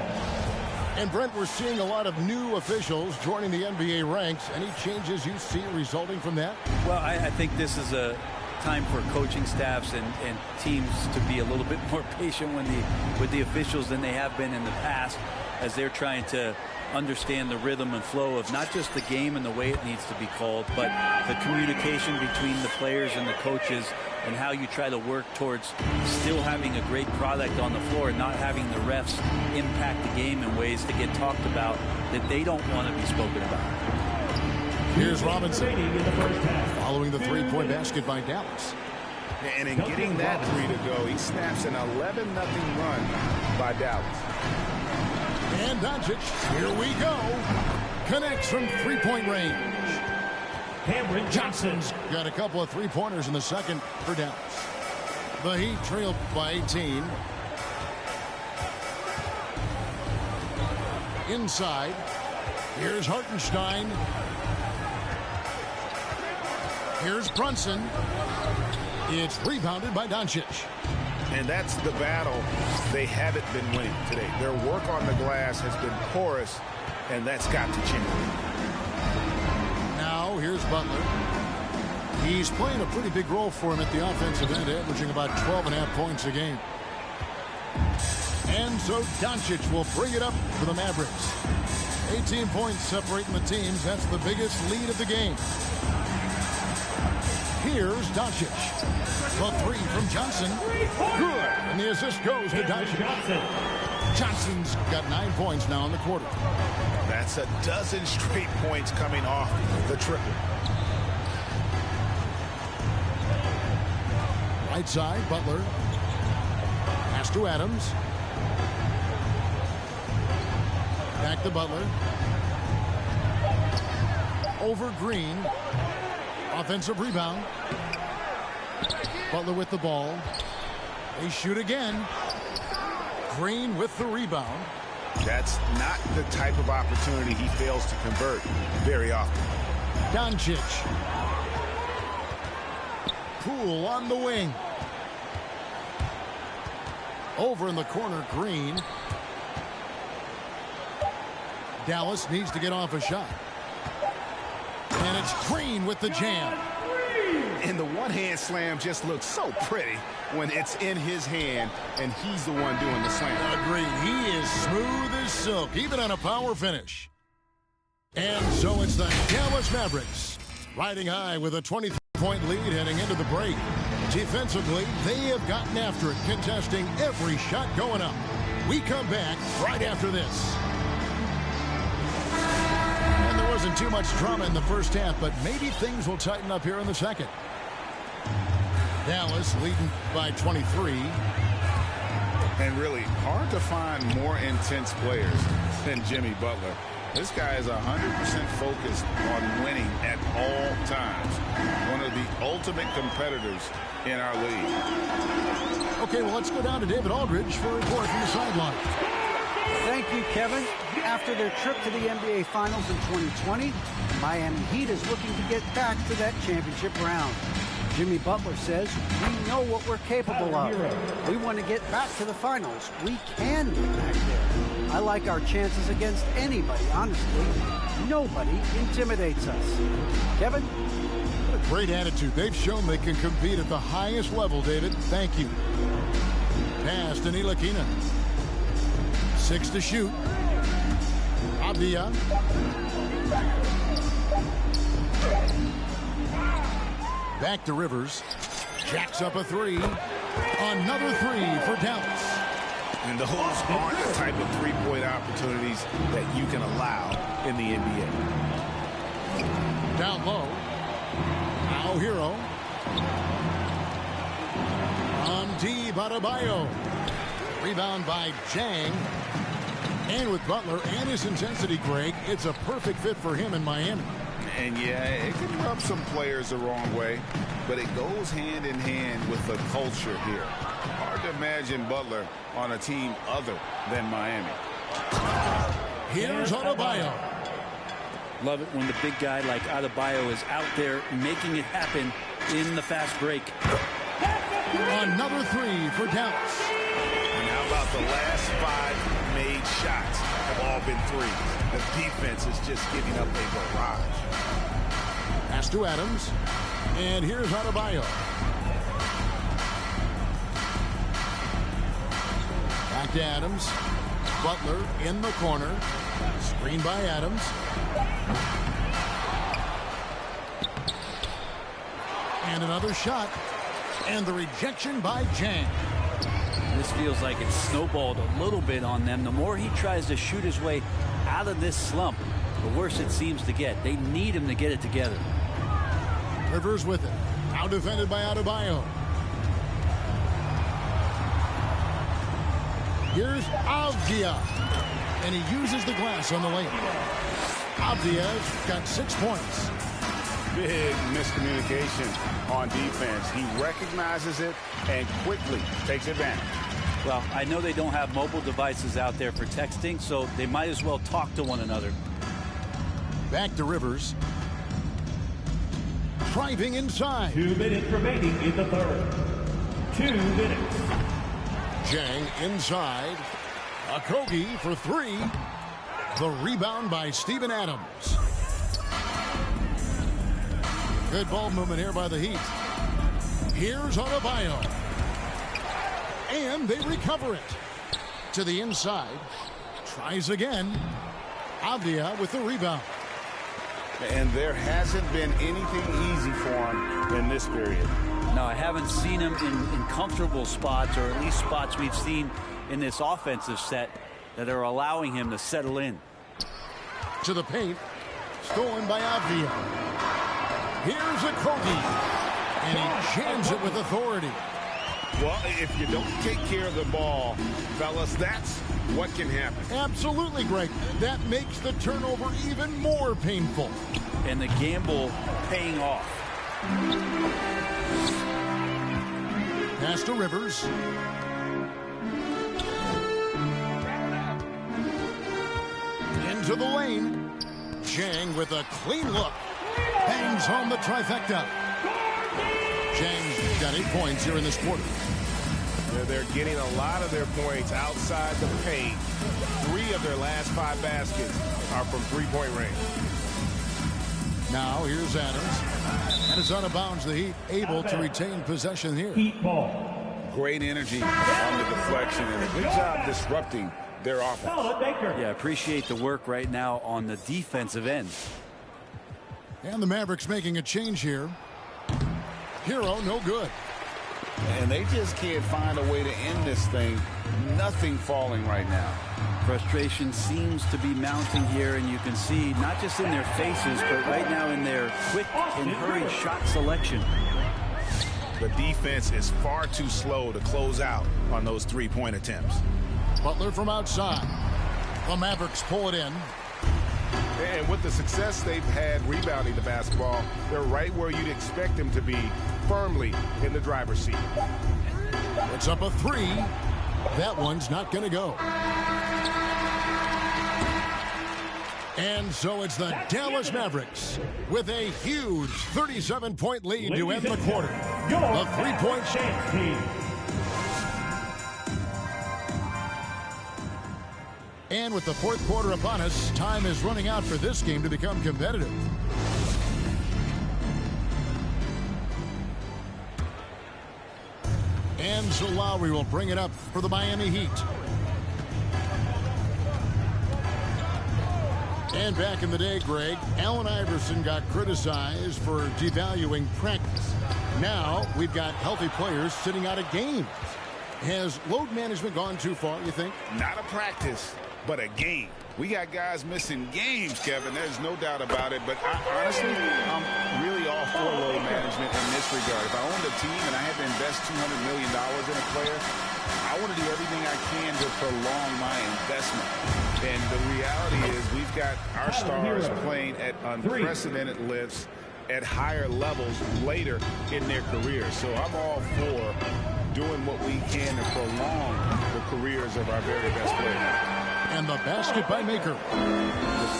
And Brent, we're seeing a lot of new officials joining the NBA ranks. Any changes you see resulting from that? Well, I think this is a time for coaching staffs and teams to be a little bit more patient with the officials than they have been in the past, as they're trying to understand the rhythm and flow of not just the game and the way it needs to be called, but the communication between the players and the coaches, and how you try to work towards still having a great product on the floor and not having the refs impact the game in ways to get talked about that they don't want to be spoken about. Here's Robinson following the 3-point basket by Dallas. And in getting that 3 to go, he snaps an 11-0 run by Dallas. And Doncic, here we go. Connects from 3-point range. Cameron Johnson's got a couple of 3-pointers in the second for Dallas. The Heat trailed by 18. Inside, here's Hartenstein. Here's Brunson. It's rebounded by Doncic. And that's the battle they haven't been winning today. Their work on the glass has been porous, and that's got to change. Now, here's Butler. He's playing a pretty big role for him at the offensive end, averaging about 12.5 points a game. And so Doncic will bring it up for the Mavericks. 18 points separating the teams. That's the biggest lead of the game. Here's Doncic. The 3 from Johnson. Good. And the assist goes to Doncic. Johnson's got 9 points now in the quarter. That's a dozen straight points coming off the triple. Right side, Butler. Pass to Adams. Back to Butler. Over Green. Offensive rebound. Butler with the ball. They shoot again. Green with the rebound. That's not the type of opportunity he fails to convert very often. Doncic. Poole on the wing. Over in the corner, Green. Dallas needs to get off a shot. And it's Green with the jam. And the one-hand slam just looks so pretty when it's in his hand and he's the one doing the slam. Agreed. He is smooth as silk, even on a power finish. And so it's the Dallas Mavericks riding high with a 23-point lead heading into the break. Defensively, they have gotten after it, contesting every shot going up. We come back right after this. And there wasn't too much drama in the first half, but maybe things will tighten up here in the second. Dallas leading by 23. And really hard to find more intense players than Jimmy Butler. This guy is 100% focused on winning at all times. One of the ultimate competitors in our league. Okay, well, let's go down to David Aldridge for a report from the sideline. Thank you, Kevin. After their trip to the NBA Finals in 2020, Miami Heat is looking to get back to that championship round. Jimmy Butler says, we know what we're capable of. We want to get back to the finals. We can get back there. I like our chances against anybody, honestly. Nobody intimidates us. Kevin? What a great attitude. They've shown they can compete at the highest level, David. Thank you. Pass to Ntilikina. 6 to shoot. Avdia. Back to Rivers. Jacks up a 3. Another 3 for Dallas. And those aren't the type of three-point opportunities that you can allow in the NBA. Down low. Now Hero. Hamdi Badabayo. Rebound by Jang. And with Butler and his intensity, Greg, it's a perfect fit for him in Miami. And yeah, it can rub some players the wrong way, but it goes hand in hand with the culture here. Hard to imagine Butler on a team other than Miami. Here's Adebayo. Love it when the big guy like Adebayo is out there making it happen in the fast break. Another 3 for Dallas. And how about the last 5 made shots have all been threes? The defense is just giving up a barrage. Pass to Adams. And here's Adebayo. Back to Adams. Butler in the corner. Screen by Adams. And another shot. And the rejection by Jang. This feels like it's snowballed a little bit on them. The more he tries to shoot his way out of this slump, the worse it seems to get. They need him to get it together. Rivers with it. Now defended by Adebayo. Here's Avdia. And he uses the glass on the lane. Avdia's got 6 points. Big miscommunication on defense. He recognizes it and quickly takes advantage. Well, I know they don't have mobile devices out there for texting, so they might as well talk to one another. Back to Rivers. Driving inside. 2 minutes remaining in the third. 2 minutes. Jang inside. Okogie for 3. The rebound by Steven Adams. Good ball movement here by the Heat. Here's Adebayo. And they recover it. To the inside. Tries again. Avdia with the rebound. And there hasn't been anything easy for him in this period. No, I haven't seen him in comfortable spots, or at least spots we've seen in this offensive set that are allowing him to settle in. To the paint. Stolen by Avdia. Here's Okogie. And he jams it with authority. Well, if you don't take care of the ball, fellas, that's what can happen. Absolutely, Greg. That makes the turnover even more painful. And the gamble paying off. Pass to Rivers. Into the lane. Chang with a clean look. Bangs home the trifecta. Chang's got 8 points here in this quarter. They're getting a lot of their points outside the paint. 3 of their last 5 baskets are from three-point range. Now here's Adams. And it's out of bounds. The Heat able to retain possession here. Heat ball. Great energy on the deflection and a good job disrupting their offense. Yeah, appreciate the work right now on the defensive end. And the Mavericks making a change here. Hero, no good. And they just can't find a way to end this thing. Nothing falling right now. Frustration seems to be mounting here, and you can see not just in their faces, but right now in their quick and hurried shot selection. The defense is far too slow to close out on those three-point attempts. Butler from outside. The Mavericks pull it in. And with the success they've had rebounding the basketball, they're right where you'd expect them to be, firmly in the driver's seat. It's up a 3. That one's not going to go. And so it's the Dallas Mavericks with a huge 37-point lead to end the quarter. A 3-point chance team. And with the fourth quarter upon us, time is running out for this game to become competitive. And so Lowry will bring it up for the Miami Heat. And back in the day, Greg, Allen Iverson got criticized for devaluing practice. Now we've got healthy players sitting out of games. Has load management gone too far, you think? Not a practice, but a game. We got guys missing games, Kevin. There's no doubt about it. But honestly, I'm really all for load management in this regard. If I owned a team and I had to invest $200 million in a player, I want to do everything I can to prolong my investment. And the reality is we've got our stars playing at unprecedented lifts at higher levels later in their careers. So I'm all for doing what we can to prolong the careers of our very best players. And the basket by Maker.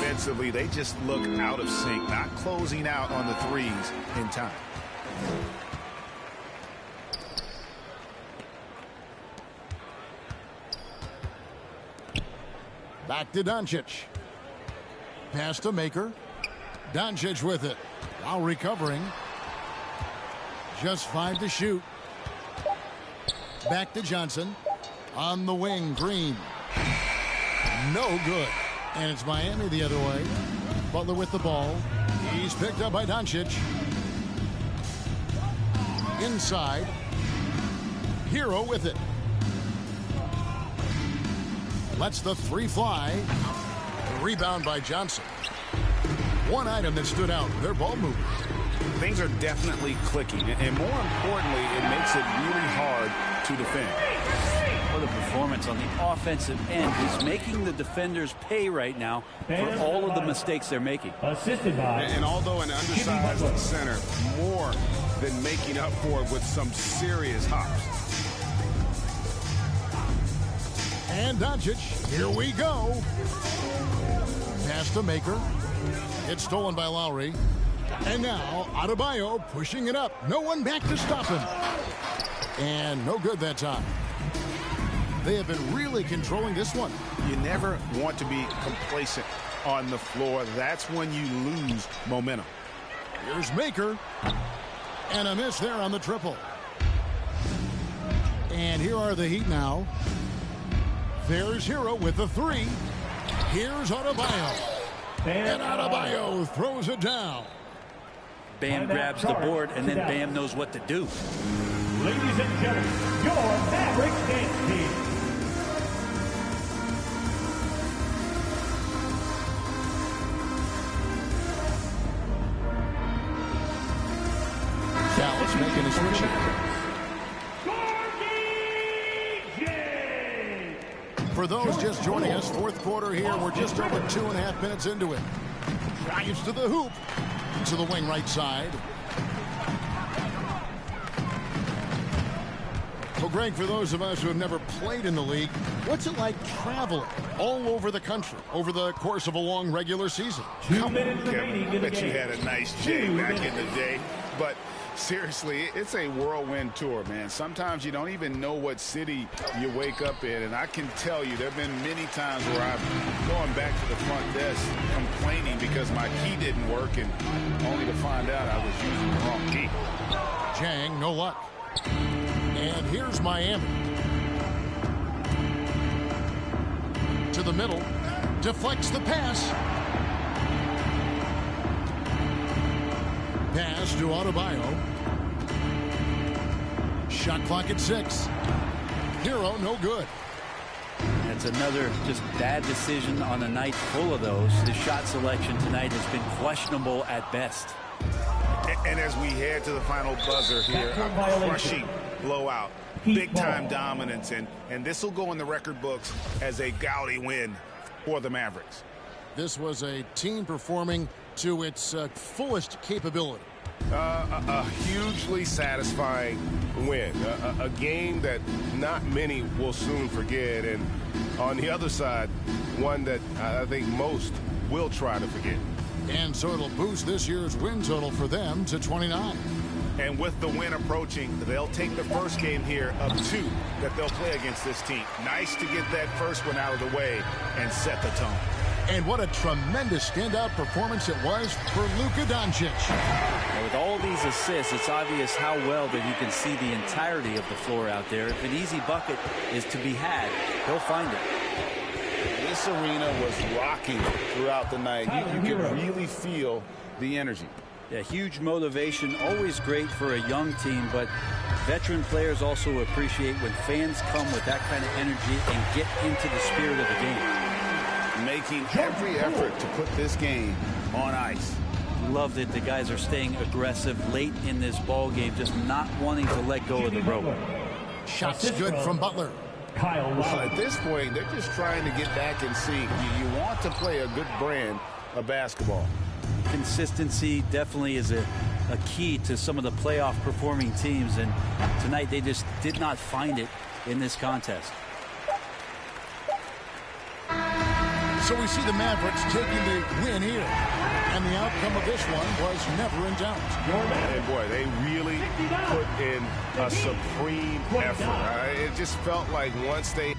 Defensively, they just look out of sync, not closing out on the threes in time. Back to Doncic. Pass to Maker. Doncic with it. While recovering. Just 5 to shoot. Back to Johnson. On the wing, Green. No good. And it's Miami the other way. Butler with the ball. He's picked up by Doncic. Inside. Hero with it. Lets the 3 fly. Rebound by Johnson. One item that stood out, their ball movement. Things are definitely clicking. And more importantly, it makes it really hard to defend. Well, the performance on the offensive end is making the defenders pay right now for all of the mistakes they're making. Assisted by. And although an undersized center, more than making up for it with some serious hops. And Doncic, here we go. Pass to Maker. It's stolen by Lowry. And now Adebayo pushing it up. No one back to stop him. And no good that time. They have been really controlling this one. You never want to be complacent on the floor. That's when you lose momentum. Here's Maker. And a miss there on the triple. And here are the Heat now. There's Hero with the 3. Here's Adebayo. And Adebayo throws it down. Bam grabs the board, and then Bam knows what to do. Ladies and gentlemen, your Mavericks dance team. Dallas making a switch. For those just joining us, fourth quarter here. We're just over 2.5 minutes into it. Drives to the hoop. To the wing right side. Well, Greg, for those of us who have never played in the league, what's it like traveling all over the country over the course of a long regular season? Come on, Kevin. I bet you had a nice J back in the day. But seriously, it's a whirlwind tour, man. Sometimes you don't even know what city you wake up in. And I can tell you there have been many times where I'm going back to the front desk complaining because my key didn't work, and only to find out I was using the wrong key. Jang, no luck. And here's Miami. To the middle. Deflects the pass. Pass to Adebayo. Shot clock at 6. Hero, no good. That's another just bad decision on a night full of those. The shot selection tonight has been questionable at best. And as we head to the final buzzer here, a crushing blowout, big-time dominance, and this will go in the record books as a gaudy win for the Mavericks. This was a team performing to its fullest capability. A hugely satisfying win, a game that not many will soon forget, and on the other side, one that I think most will try to forget. And so it'll boost this year's win total for them to 29. And with the win approaching, they'll take the first game here of 2 that they'll play against this team. Nice to get that first one out of the way and set the tone. And what a tremendous standout performance it was for Luka Doncic. Now, with all these assists, it's obvious how well that he can see the entirety of the floor out there. If an easy bucket is to be had, he'll find it. This arena was rocking throughout the night. You could really feel the energy. Yeah, huge motivation, always great for a young team, but veteran players also appreciate when fans come with that kind of energy and get into the spirit of the game. Making every effort to put this game on ice. Love that the guys are staying aggressive late in this ball game, just not wanting to let go of the rope. Shots good from Butler. Well, at this point, they're just trying to get back in sync. You want to play a good brand of basketball. Consistency definitely is a key to some of the playoff performing teams, and tonight they just did not find it in this contest. So we see the Mavericks taking the win here, and the outcome of this one was never in doubt. And boy, they really put in a supreme effort. It just felt like once they